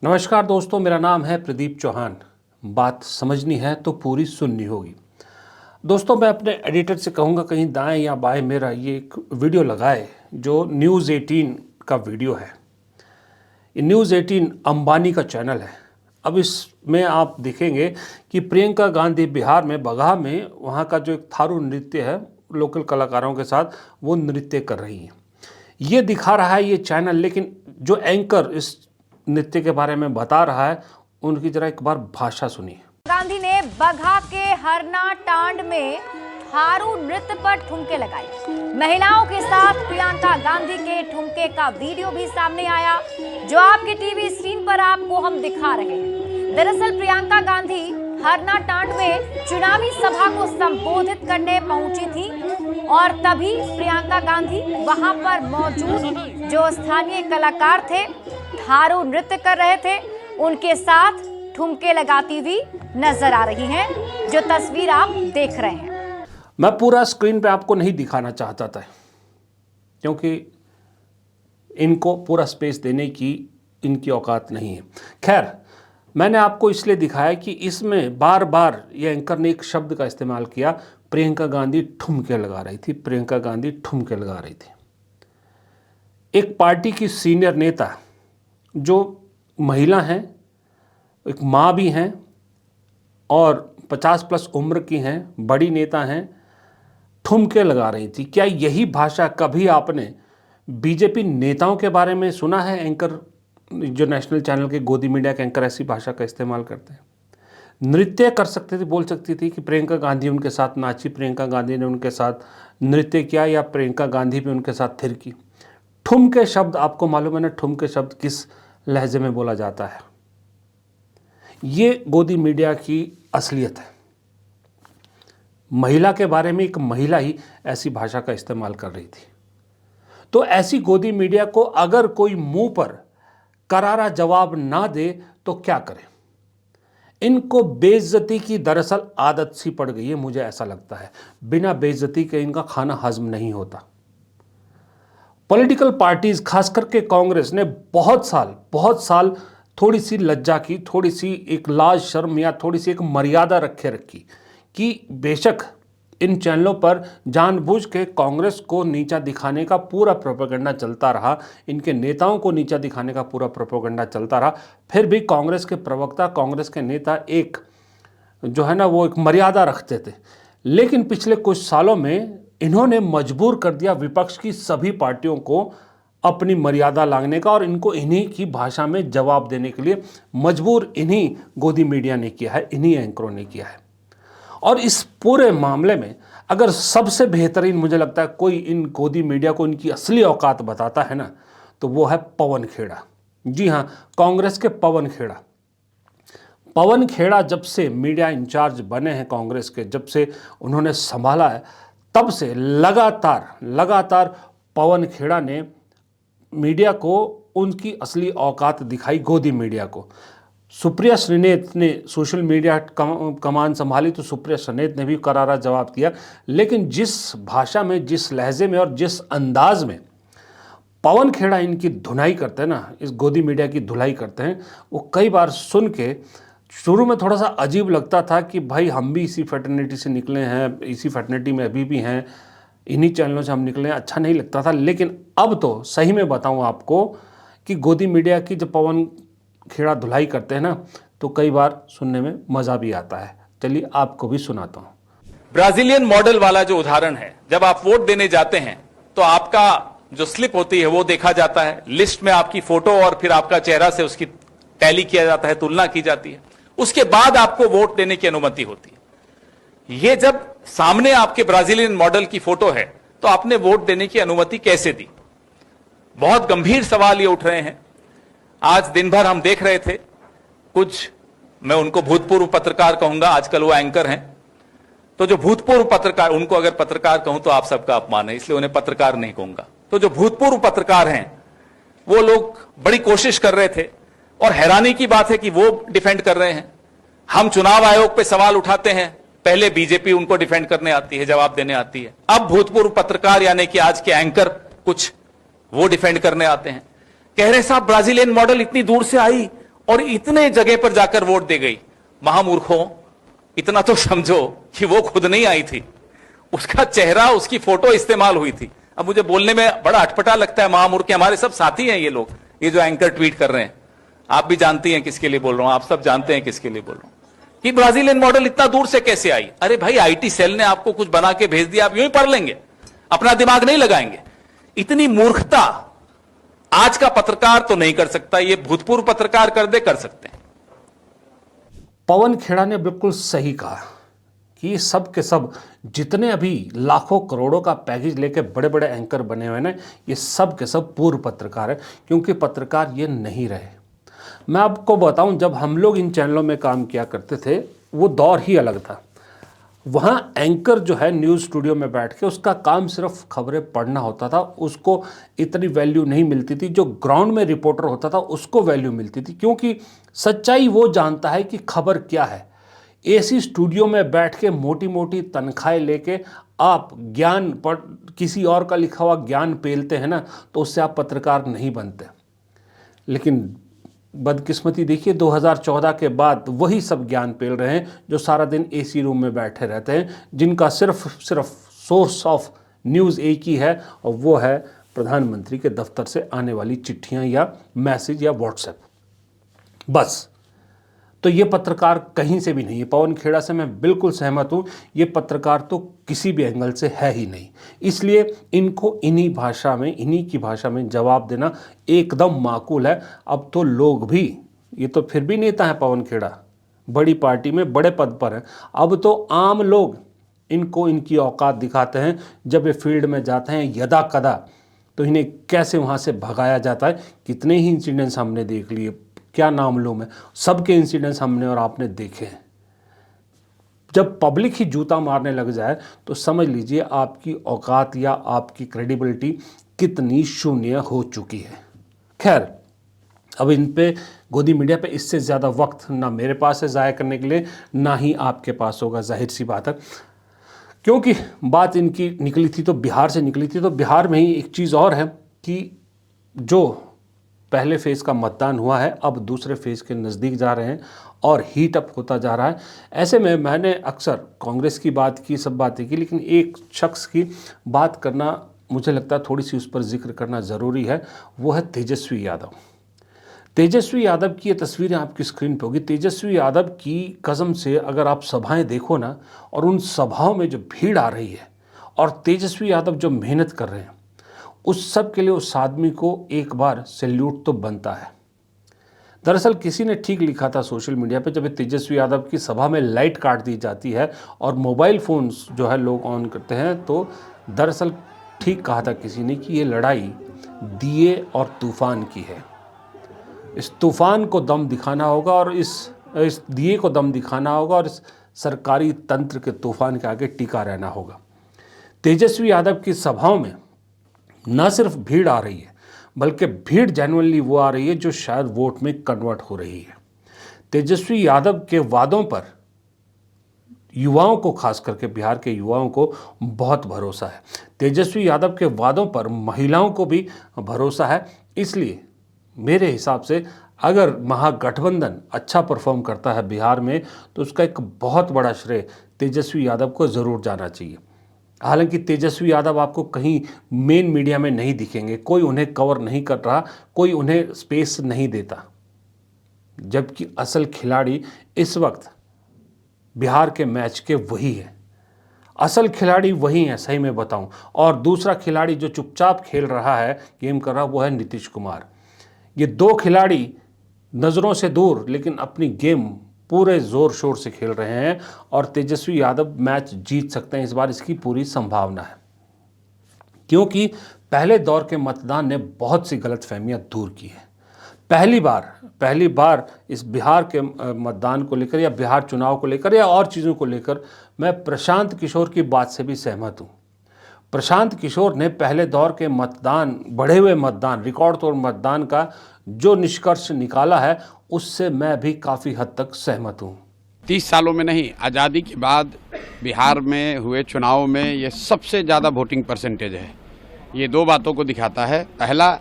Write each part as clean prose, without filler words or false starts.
नमस्कार दोस्तों, मेरा नाम है प्रदीप चौहान। बात समझनी है तो पूरी सुननी होगी। दोस्तों, मैं अपने एडिटर से कहूँगा कहीं दाएं या बाएं मेरा ये एक वीडियो लगाए जो न्यूज़ 18 का वीडियो है। ये न्यूज़ 18 अंबानी का चैनल है। अब इसमें आप देखेंगे कि प्रियंका गांधी बिहार में बगहा में वहाँ का जो एक थारू नृत्य है लोकल कलाकारों के साथ वो नृत्य कर रही हैं। ये दिखा रहा है ये चैनल, लेकिन जो एंकर इस नृत्य के बारे में बता रहा है उनकी जरा एक बार भाषा सुनिए। गांधी ने बगहा के हरना टांड में थारू नृत्य पर ठुमके लगाए। महिलाओं के साथ प्रियंका गांधी के ठुमके का वीडियो भी सामने आया, जो आपके टीवी स्क्रीन पर आपको हम दिखा रहे हैं। दरअसल प्रियंका गांधी हरना टांड में चुनावी सभा को संबोधित करने पहुंची थी और तभी प्रियंका गांधी वहां पर मौजूद जो स्थानीय कलाकार थे थारू नृत्य कर रहे थे उनके साथ ठुमके लगाती हुई नजर आ रही हैं, जो तस्वीर आप देख रहे हैं। मैं पूरा स्क्रीन पे आपको नहीं दिखाना चाहता था क्योंकि इनको पूरा स्पेस देने की इनकी औकात नहीं है। खैर, मैंने आपको इसलिए दिखाया कि इसमें बार बार ये एंकर ने एक शब्द का इस्तेमाल किया, प्रियंका गांधी ठुमके लगा रही थी, प्रियंका गांधी ठुमके लगा रही थी। एक पार्टी की सीनियर नेता जो महिला हैं, एक माँ भी हैं और 50+ उम्र की हैं, बड़ी नेता हैं, ठुमके लगा रही थी। क्या यही भाषा कभी आपने बीजेपी नेताओं के बारे में सुना है? एंकर जो नेशनल चैनल के गोदी मीडिया के एंकर ऐसी भाषा का इस्तेमाल करते हैं। नृत्य कर सकते थे, बोल सकती थी कि प्रियंका गांधी उनके साथ नाची, प्रियंका गांधी ने उनके साथ नृत्य किया या प्रियंका गांधी भी उनके साथ थिरकी। ठुमके शब्द आपको मालूम है ना, ठुमके शब्द किस लहजे में बोला जाता है? ये गोदी मीडिया की असलियत है। महिला के बारे में एक महिला ही ऐसी भाषा का इस्तेमाल कर रही थी। तो ऐसी गोदी मीडिया को अगर कोई मुंह पर करारा जवाब ना दे तो क्या करें? इनको बेइज्जती की दरअसल आदत सी पड़ गई है, मुझे ऐसा लगता है। बिना बेइज्जती के इनका खाना हजम नहीं होता। पॉलिटिकल पार्टीज, खास करके कांग्रेस ने बहुत साल थोड़ी सी लज्जा की, थोड़ी सी एक लाज शर्म या थोड़ी सी एक मर्यादा रखी कि बेशक इन चैनलों पर जानबूझ के कांग्रेस को नीचा दिखाने का पूरा प्रोपेगेंडा चलता रहा, इनके नेताओं को नीचा दिखाने का पूरा प्रोपेगेंडा चलता रहा, फिर भी कांग्रेस के प्रवक्ता, कांग्रेस के नेता एक जो है ना वो एक मर्यादा रखते थे। लेकिन पिछले कुछ सालों में इन्होंने मजबूर कर दिया विपक्ष की सभी पार्टियों को अपनी मर्यादा लांघने का, और इनको इन्हीं की भाषा में जवाब देने के लिए मजबूर इन्हीं गोदी मीडिया ने किया है, इन्हीं एंकरों ने किया है। और इस पूरे मामले में अगर सबसे बेहतरीन मुझे लगता है कोई इन गोदी मीडिया को इनकी असली औकात बताता है ना, तो वो है पवन खेड़ा। जी हाँ, कांग्रेस के पवन खेड़ा। पवन खेड़ा जब से मीडिया इंचार्ज बने हैं कांग्रेस के, जब से उन्होंने संभाला है, तब से लगातार पवन खेड़ा ने मीडिया को उनकी असली औकात दिखाई, गोदी मीडिया को। सुप्रिया श्रीनेत ने सोशल मीडिया कमान संभाली तो सुप्रिया श्रीनेत ने भी करारा जवाब दिया, लेकिन जिस भाषा में, जिस लहजे में और जिस अंदाज में पवन खेड़ा इनकी धुनाई करते हैं ना, इस गोदी मीडिया की धुलाई करते हैं, वो कई बार सुन के शुरू में थोड़ा सा अजीब लगता था कि भाई हम भी इसी फैटर्निटी से निकले हैं, इसी फैटर्निटी में अभी भी हैं, इन्हीं चैनलों से हम निकले हैं, अच्छा नहीं लगता था। लेकिन अब तो सही में बताऊं आपको कि गोदी मीडिया की जब पवन खेड़ा धुलाई करते हैं ना, तो कई बार सुनने में मजा भी आता है। चलिए आपको भी सुनाता हूं। ब्राजीलियन मॉडल वाला जो उदाहरण है, जब आप वोट देने जाते हैं तो आपका जो स्लिप होती है वो देखा जाता है, लिस्ट में आपकी फोटो और फिर आपका चेहरा से उसकी टैली किया जाता है, तुलना की जाती है, उसके बाद आपको वोट देने की अनुमति होती है। ये जब सामने आपके ब्राजीलियन मॉडल की फोटो है तो आपने वोट देने की अनुमति कैसे दी? बहुत गंभीर सवाल ये उठ रहे हैं। आज दिन भर हम देख रहे थे कुछ, मैं उनको भूतपूर्व पत्रकार कहूंगा, आजकल वो एंकर हैं, तो जो भूतपूर्व पत्रकार, उनको अगर पत्रकार कहूं तो आप सबका अपमान है, इसलिए उन्हें पत्रकार नहीं कहूंगा। तो जो भूतपूर्व पत्रकार हैं वो लोग बड़ी कोशिश कर रहे थे, और हैरानी की बात है कि वो डिफेंड कर रहे हैं। हम चुनाव आयोग पे सवाल उठाते हैं, पहले बीजेपी उनको डिफेंड करने आती है, जवाब देने आती है, अब भूतपूर्व पत्रकार यानी कि आज के एंकर कुछ वो डिफेंड करने आते हैं। कह रहे साहब ब्राजीलियन मॉडल इतनी दूर से आई और इतने जगह पर जाकर वोट दे गई। महामूर्खों, इतना तो समझो कि वो खुद नहीं आई थी, उसका चेहरा, उसकी फोटो इस्तेमाल हुई थी। अब मुझे बोलने में बड़ा अटपटा लगता है। महामूर्ख, हमारे सब साथी हैं ये लोग, ये जो एंकर ट्वीट कर रहे हैं। आप भी जानती हैं किसके लिए बोल रहा हूं, आप सब जानते हैं किसके लिए बोल रहा हूं कि ब्राजीलियन मॉडल इतना दूर से कैसे आई। अरे भाई, आईटी सेल ने आपको कुछ बना के भेज दिया, आप यूं ही पढ़ लेंगे, अपना दिमाग नहीं लगाएंगे। इतनी मूर्खता आज का पत्रकार तो नहीं कर सकता, ये भूतपूर्व पत्रकार कर सकते हैं। पवन खेड़ा ने बिल्कुल सही कहा कि सब के सब जितने अभी लाखों करोड़ों का पैकेज लेके बड़े बड़े एंकर बने हुए हैं, ये सब के सब पूर्व पत्रकार हैं, क्योंकि पत्रकार ये नहीं रहे। मैं आपको बताऊं, जब हम लोग इन चैनलों में काम किया करते थे, वो दौर ही अलग था। वहाँ एंकर जो है न्यूज़ स्टूडियो में बैठ के उसका काम सिर्फ खबरें पढ़ना होता था, उसको इतनी वैल्यू नहीं मिलती थी। जो ग्राउंड में रिपोर्टर होता था उसको वैल्यू मिलती थी, क्योंकि सच्चाई वो जानता है कि खबर क्या है। एसी स्टूडियो में बैठ के मोटी मोटी तनख्वाहें लेके आप ज्ञान पर किसी और का लिखा हुआ ज्ञान पेलते हैं ना, तो उससे आप पत्रकार नहीं बनते। लेकिन बदकिस्मती देखिए, 2014 के बाद वही सब ज्ञान पेल रहे हैं जो सारा दिन एसी रूम में बैठे रहते हैं, जिनका सिर्फ सोर्स ऑफ न्यूज़ एक ही है, और वो है प्रधानमंत्री के दफ्तर से आने वाली चिट्ठियां या मैसेज या व्हाट्सएप, बस। तो ये पत्रकार कहीं से भी नहीं है। पवन खेड़ा से मैं बिल्कुल सहमत हूँ, ये पत्रकार तो किसी भी एंगल से है ही नहीं। इसलिए इनको इन्हीं भाषा में, इन्हीं की भाषा में जवाब देना एकदम माकूल है। अब तो लोग भी, ये तो फिर भी नेता है पवन खेड़ा, बड़ी पार्टी में बड़े पद पर हैं, अब तो आम लोग इनको इनकी औकात दिखाते हैं। जब ये फील्ड में जाते हैं यदा कदा, तो इन्हें कैसे वहाँ से भगाया जाता है। कितने ही इंसिडेंट्स हमने देख लिए, क्या नाम लूँ मैं, सबके इंसिडेंट्स हमने और आपने देखे हैं। जब पब्लिक ही जूता मारने लग जाए तो समझ लीजिए आपकी औकात या आपकी क्रेडिबिलिटी कितनी शून्य हो चुकी है। खैर, अब इन पे गोदी मीडिया पे इससे ज़्यादा वक्त ना मेरे पास है ज़ाया करने के लिए, ना ही आपके पास होगा, जाहिर सी बात है। क्योंकि बात इनकी निकली थी तो बिहार से निकली थी, तो बिहार में ही एक चीज़ और है कि जो पहले फेज़ का मतदान हुआ है, अब दूसरे फेज़ के नज़दीक जा रहे हैं और हीट अप होता जा रहा है। ऐसे में मैंने अक्सर कांग्रेस की बात की, सब बातें की, लेकिन एक शख्स की बात करना मुझे लगता है थोड़ी सी उस पर जिक्र करना ज़रूरी है, वो है तेजस्वी यादव। तेजस्वी यादव की ये तस्वीरें आपकी स्क्रीन पे होगी। तेजस्वी यादव की कसम से अगर आप सभाएं देखो ना, और उन सभाओं में जो भीड़ आ रही है और तेजस्वी यादव जो मेहनत कर रहे हैं, उस सब के लिए उस आदमी को एक बार सैल्यूट तो बनता है। दरअसल किसी ने ठीक लिखा था सोशल मीडिया पे, जब तेजस्वी यादव की सभा में लाइट काट दी जाती है और मोबाइल फ़ोन्स जो है लोग ऑन करते हैं, तो दरअसल ठीक कहा था किसी ने कि ये लड़ाई दिए और तूफ़ान की है। इस तूफ़ान को दम दिखाना होगा और इस दिए को दम दिखाना होगा, और इस सरकारी तंत्र के तूफ़ान के आगे टिका रहना होगा। तेजस्वी यादव की सभाओं में न सिर्फ भीड़ आ रही है, बल्कि भीड़ जेन्युइनली वो आ रही है जो शायद वोट में कन्वर्ट हो रही है। तेजस्वी यादव के वादों पर युवाओं को, खास करके बिहार के युवाओं को बहुत भरोसा है। तेजस्वी यादव के वादों पर महिलाओं को भी भरोसा है। इसलिए मेरे हिसाब से अगर महागठबंधन अच्छा परफॉर्म करता है बिहार में, तो उसका एक बहुत बड़ा श्रेय तेजस्वी यादव को ज़रूर जाना चाहिए। हालांकि तेजस्वी यादव आपको कहीं मेन मीडिया में नहीं दिखेंगे, कोई उन्हें कवर नहीं कर रहा, कोई उन्हें स्पेस नहीं देता, जबकि असल खिलाड़ी इस वक्त बिहार के मैच के वही है। असल खिलाड़ी वही है, सही में बताऊं। और दूसरा खिलाड़ी जो चुपचाप खेल रहा है, गेम कर रहा, वो है नीतीश कुमार। ये दो खिलाड़ी नज़रों से दूर लेकिन अपनी गेम पूरे ज़ोर शोर से खेल रहे हैं, और तेजस्वी यादव मैच जीत सकते हैं इस बार, इसकी पूरी संभावना है। क्योंकि पहले दौर के मतदान ने बहुत सी गलतफहमियां दूर की है। पहली बार इस बिहार के मतदान को लेकर या बिहार चुनाव को लेकर या और चीज़ों को लेकर मैं प्रशांत किशोर की बात से भी सहमत हूँ। प्रशांत किशोर ने पहले दौर के मतदान, बढ़े हुए मतदान, रिकॉर्ड तोड़ मतदान का जो निष्कर्ष निकाला है, उससे मैं भी काफ़ी हद तक सहमत हूँ। 30 सालों में नहीं, आज़ादी के बाद बिहार में हुए चुनाव में ये सबसे ज़्यादा वोटिंग परसेंटेज है। ये दो बातों को दिखाता है। पहला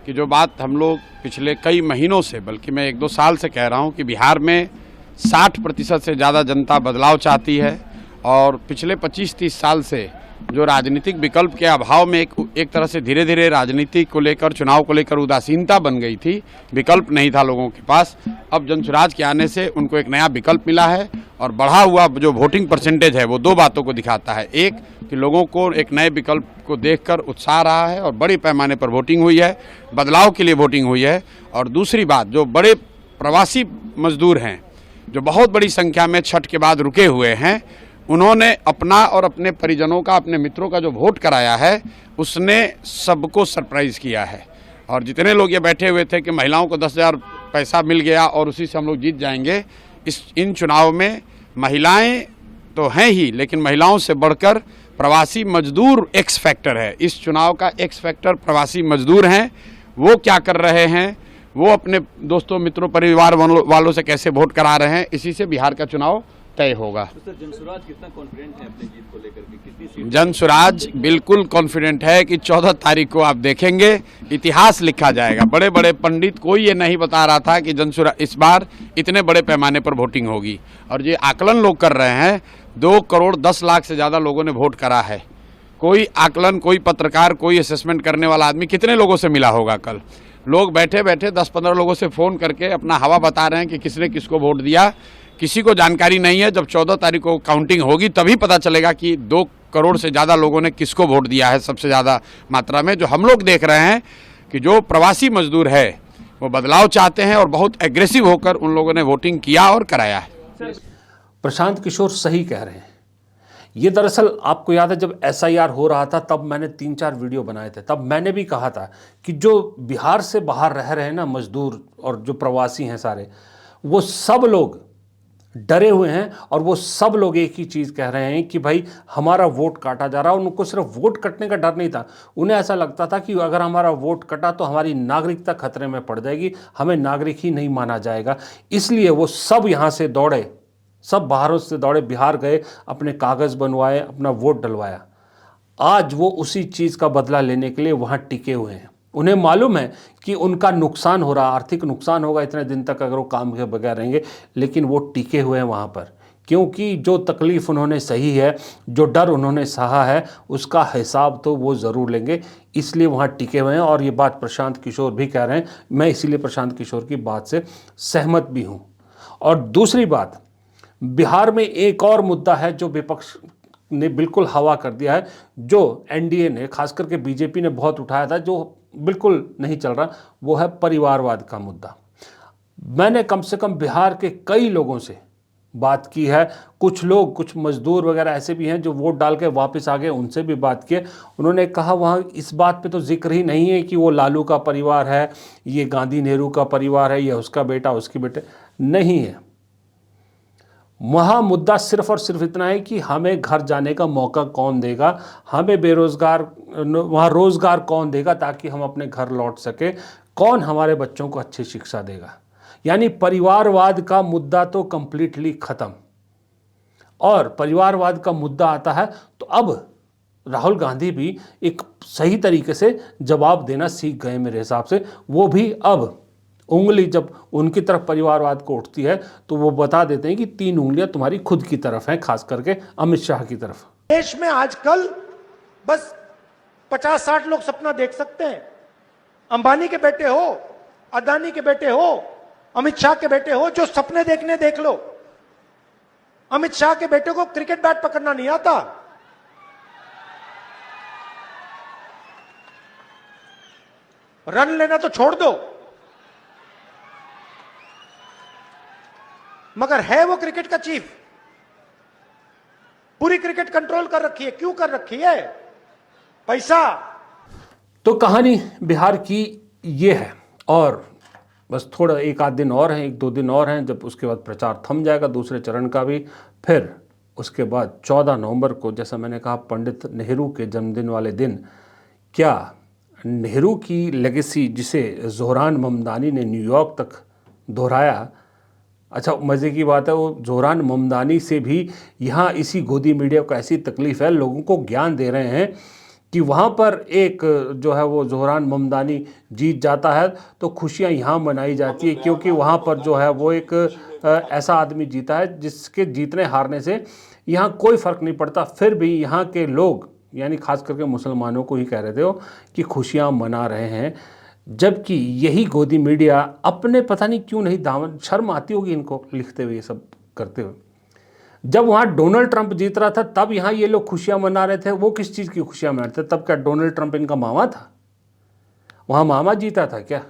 कि जो बात हम लोग पिछले कई महीनों से, बल्कि मैं 1-2 साल से कह रहा हूं कि बिहार में 60% से ज़्यादा जनता बदलाव चाहती है और पिछले 25-30 साल से जो राजनीतिक विकल्प के अभाव में एक तरह से धीरे धीरे राजनीति को लेकर, चुनाव को लेकर उदासीनता बन गई थी, विकल्प नहीं था लोगों के पास। अब जनसुराज के आने से उनको एक नया विकल्प मिला है और बढ़ा हुआ जो वोटिंग परसेंटेज है वो 2 बातों को दिखाता है। एक कि लोगों को एक नए विकल्प को देखकर उत्साह रहा है और बड़े पैमाने पर वोटिंग हुई है, बदलाव के लिए वोटिंग हुई है। और दूसरी बात, जो बड़े प्रवासी मजदूर हैं जो बहुत बड़ी संख्या में छठ के बाद रुके हुए हैं, उन्होंने अपना और अपने परिजनों का, अपने मित्रों का जो वोट कराया है उसने सबको सरप्राइज़ किया है। और जितने लोग ये बैठे हुए थे कि महिलाओं को 10,000 पैसा मिल गया और उसी से हम लोग जीत जाएंगे, इन चुनाव में महिलाएं तो हैं ही, लेकिन महिलाओं से बढ़कर प्रवासी मजदूर एक्स फैक्टर है। इस चुनाव का एक्स फैक्टर प्रवासी मजदूर हैं। वो क्या कर रहे हैं, वो अपने दोस्तों, मित्रों, परिवार वालों से कैसे वोट करा रहे हैं, इसी से बिहार का चुनाव तय होगा। जनसुराज कितना कॉन्फिडेंट है अपनी जीत को लेकर के? कितनी सीट? जनसुराज बिल्कुल कॉन्फिडेंट है कि 14 तारीख को आप देखेंगे इतिहास लिखा जाएगा। बड़े बड़े पंडित, कोई ये नहीं बता रहा था कि जनसुराज इस बार इतने बड़े पैमाने पर वोटिंग होगी। और ये आकलन लोग कर रहे हैं, 2 करोड़ 10 लाख से ज़्यादा लोगों ने वोट करा है। कोई आकलन, कोई पत्रकार, कोई असेसमेंट करने वाला आदमी कितने लोगों से मिला होगा? कल लोग बैठे बैठे 10-15 लोगों से फ़ोन करके अपना हवा बता रहे हैं कि किसने किसको वोट दिया। किसी को जानकारी नहीं है। जब 14 तारीख को काउंटिंग होगी तभी पता चलेगा कि 2 करोड़ से ज़्यादा लोगों ने किसको वोट दिया है सबसे ज़्यादा मात्रा में। जो हम लोग देख रहे हैं कि जो प्रवासी मजदूर है वो बदलाव चाहते हैं और बहुत एग्रेसिव होकर उन लोगों ने वोटिंग किया और कराया है। प्रशांत किशोर सही कह रहे हैं। ये दरअसल आपको याद है जब SIR हो रहा था तब मैंने 3-4 वीडियो बनाए थे। तब मैंने भी कहा था कि जो बिहार से बाहर रह रहे हैं ना मजदूर और जो प्रवासी हैं सारे, वो सब लोग डरे हुए हैं और वो सब लोग एक ही चीज़ कह रहे हैं कि भाई हमारा वोट काटा जा रहा है। उनको सिर्फ वोट कटने का डर नहीं था, उन्हें ऐसा लगता था कि अगर हमारा वोट कटा तो हमारी नागरिकता खतरे में पड़ जाएगी, हमें नागरिक ही नहीं माना जाएगा। इसलिए वो सब यहाँ से दौड़े, सब बाहरों से दौड़े, बिहार गए, अपने कागज़ बनवाए, अपना वोट डलवाया। आज वो उसी चीज़ का बदला लेने के लिए वहाँ टिके हुए हैं। उन्हें मालूम है कि उनका नुकसान हो रहा, आर्थिक नुकसान होगा इतने दिन तक अगर वो काम के बगैर रहेंगे, लेकिन वो टिके हुए हैं वहाँ पर, क्योंकि जो तकलीफ़ उन्होंने सही है, जो डर उन्होंने सहा है, उसका हिसाब तो वो ज़रूर लेंगे। इसलिए वहाँ टिके हुए हैं। और ये बात प्रशांत किशोर भी कह रहे हैं, मैं इसीलिए प्रशांत किशोर की बात से सहमत भी हूँ। और दूसरी बात, बिहार में एक और मुद्दा है जो विपक्ष ने बिल्कुल हवा कर दिया है, जो NDA ने, खास करके BJP ने बहुत उठाया था, जो बिल्कुल नहीं चल रहा, वो है परिवारवाद का मुद्दा। मैंने कम से कम बिहार के कई लोगों से बात की है। कुछ लोग, कुछ मजदूर वगैरह ऐसे भी हैं जो वोट डाल के वापस आ गए, उनसे भी बात की। उन्होंने कहा वहाँ इस बात पे तो जिक्र ही नहीं है कि वो लालू का परिवार है, ये गांधी नेहरू का परिवार है, ये उसका बेटा, उसकी बेटे, नहीं है। वहाँ मुद्दा सिर्फ और सिर्फ इतना है कि हमें घर जाने का मौका कौन देगा, हमें बेरोज़गार वहाँ रोज़गार कौन देगा ताकि हम अपने घर लौट सके, कौन हमारे बच्चों को अच्छी शिक्षा देगा। यानी परिवारवाद का मुद्दा तो कंप्लीटली ख़त्म। और परिवारवाद का मुद्दा आता है तो अब राहुल गांधी भी एक सही तरीके से जवाब देना सीख गए मेरे हिसाब से। वो भी अब उंगली जब उनकी तरफ परिवारवाद को उठती है तो वो बता देते हैं कि 3 उंगलियां तुम्हारी खुद की तरफ हैं, खास करके अमित शाह की तरफ। देश में आजकल बस 50-60 लोग सपना देख सकते हैं। अंबानी के बेटे हो, अदानी के बेटे हो, अमित शाह के बेटे हो, जो सपने देखने देख लो। अमित शाह के बेटे को क्रिकेट बैट पकड़ना नहीं आता। रन लेना तो छोड़ दो, मगर है वो क्रिकेट का चीफ। पूरी क्रिकेट कंट्रोल कर रखी है। क्यों कर रखी है? पैसा। तो कहानी बिहार की ये है। और बस थोड़ा 1-8 दिन और हैं, 1-2 दिन और हैं, जब उसके बाद प्रचार थम जाएगा दूसरे चरण का भी। फिर उसके बाद 14 नवंबर को, जैसा मैंने कहा, पंडित नेहरू के जन्मदिन वाले दिन, क्या नेहरू की लेगेसी जिसे ज़ोहरान ममदानी ने न्यूयॉर्क तक दोहराया। अच्छा, मज़े की बात है, वो ज़ोहरान ममदानी से भी यहाँ इसी गोदी मीडिया को ऐसी तकलीफ़ है, लोगों को ज्ञान दे रहे हैं कि वहाँ पर एक जो है वो ज़ोहरान ममदानी जीत जाता है तो खुशियाँ यहाँ मनाई जाती है, क्योंकि वहाँ पर जो है वो एक ऐसा आदमी जीता है जिसके जीतने हारने से यहाँ कोई फ़र्क नहीं पड़ता। फिर भी यहाँ के लोग, यानी खास करके मुसलमानों को ही कह रहे थे वो, कि खुशियाँ मना रहे हैं। जबकि यही गोदी मीडिया अपने पता नहीं क्यों नहीं दामन, शर्म आती होगी इनको लिखते हुए, ये सब करते हुए। जब वहाँ डोनाल्ड ट्रंप जीत रहा था तब यहाँ ये लोग खुशियाँ मना रहे थे। वो किस चीज़ की खुशियाँ मना रहे थे? तब क्या डोनाल्ड ट्रंप इनका मामा था? वहाँ मामा जीता था क्या?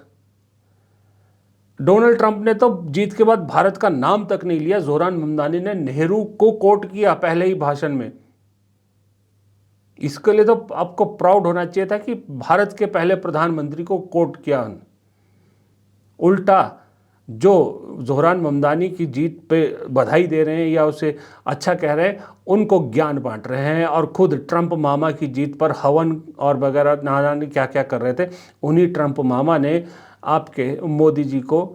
डोनाल्ड ट्रंप ने तो जीत के बाद भारत का नाम तक नहीं लिया। ज़ोहरान ममदानी ने नेहरू को कोट किया पहले ही भाषण में। इसके लिए तो आपको प्राउड होना चाहिए था कि भारत के पहले प्रधानमंत्री को कोट किया। उल्टा जो ज़ोहरान ममदानी की जीत पे बधाई दे रहे हैं या उसे अच्छा कह रहे हैं, उनको ज्ञान बांट रहे हैं, और खुद ट्रंप मामा की जीत पर हवन और वगैरह ना जाने क्या क्या कर रहे थे। उन्हीं ट्रंप मामा ने आपके मोदी जी को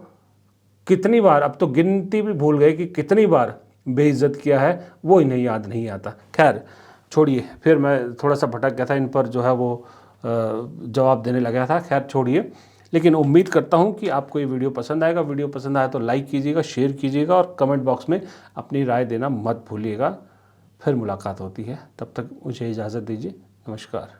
कितनी बार, अब तो गिनती भी भूल गए कि कितनी बार बेइज्जत किया है, वो इन्हें याद नहीं आता। खैर छोड़िए, फिर मैं थोड़ा सा भटक गया था, इन पर जो है वो जवाब देने लगा था। खैर छोड़िए, लेकिन उम्मीद करता हूँ कि आपको ये वीडियो पसंद आएगा। वीडियो पसंद आया तो लाइक कीजिएगा, शेयर कीजिएगा और कमेंट बॉक्स में अपनी राय देना मत भूलिएगा। फिर मुलाकात होती है, तब तक मुझे इजाज़त दीजिए। नमस्कार।